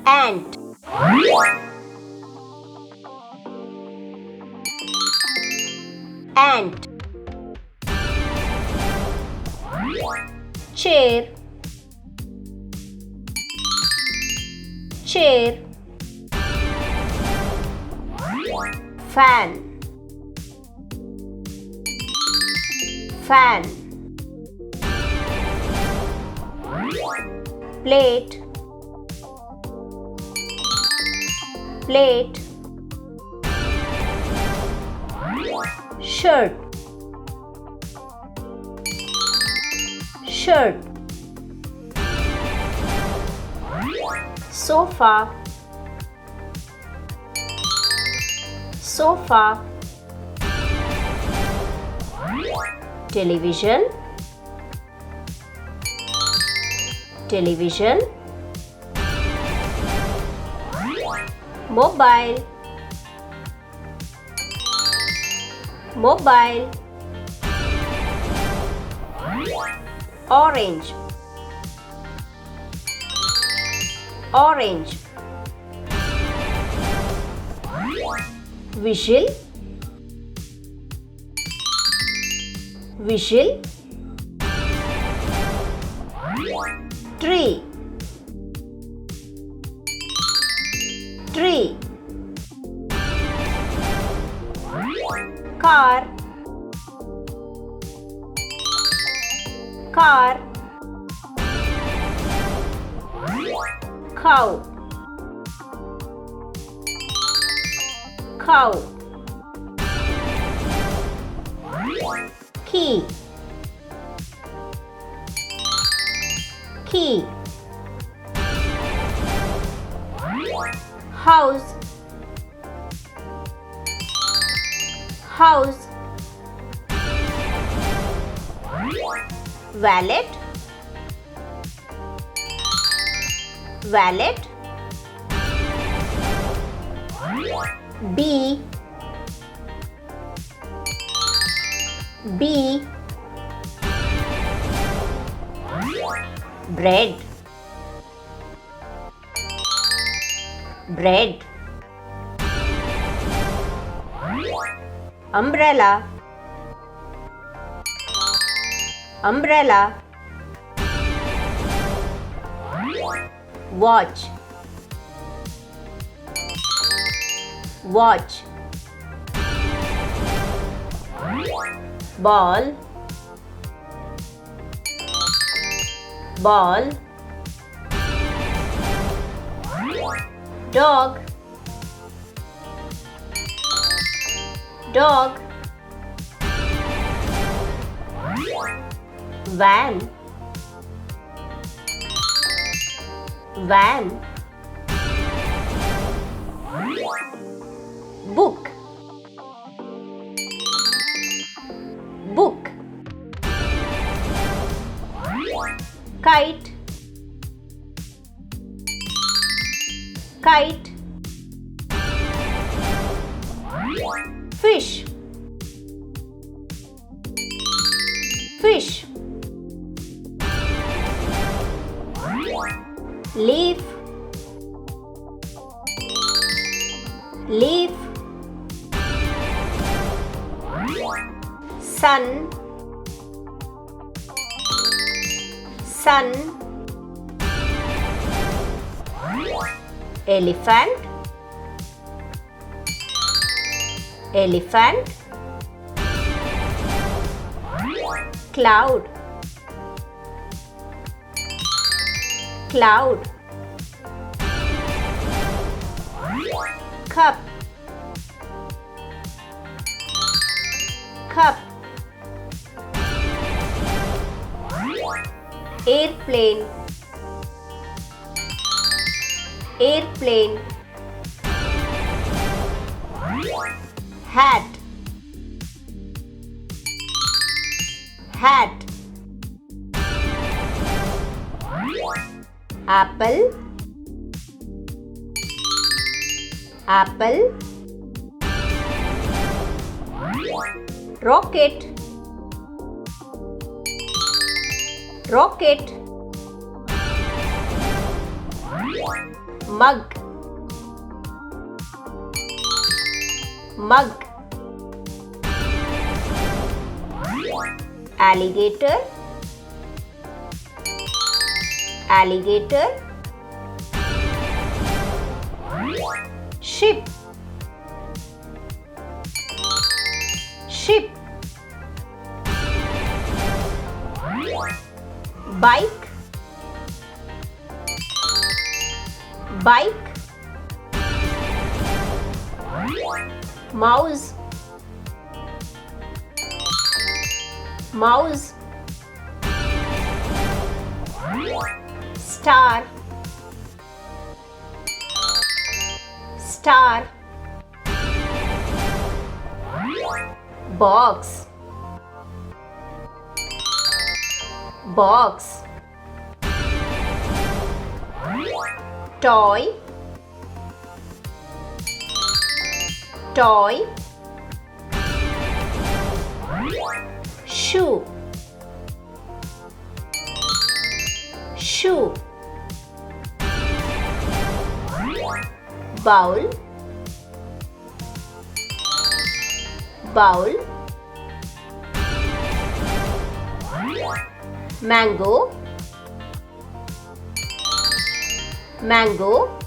Ant. Ant. Chair. Chair. Fan. Fan. Plate. Plate. Shirt. Shirt. Sofa. Sofa. Television. Television. Mobile. Mobile. Orange. Orange. Whistle. Whistle. Tree. Tree. Car. Car. Cow. Cow. Key. Key. House. House. Wallet. Wallet. Bee. Bee. Bread. Bread. Umbrella. Umbrella. Watch. Watch. Ball. Ball. Dog. Dog. Van. Van. Book. Book. Kite. Kite. Fish. Fish. Leaf. Leaf. Sun. Sun. Elephant. Elephant. Cloud. Cloud. Cup. Cup. Airplane. Airplane. Hat. Hat. Apple. Apple. rocket, rocket, mug, mug, alligator, alligator, ship, ship, bike, bike, mouse, mouse, star, star, box, box, toy, toy, shoe, shoe, bowl, bowl, mango, mango,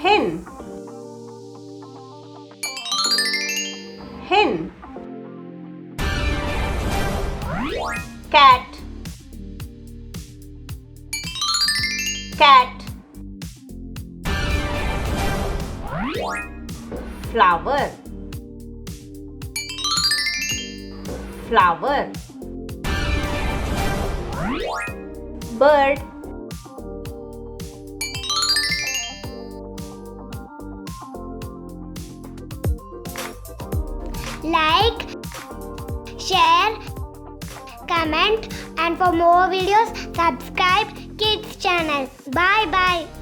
hen, hen, cat, cat, flower, flower, bird, like, share, comment, and for more videos subscribe Kids channel. Bye bye.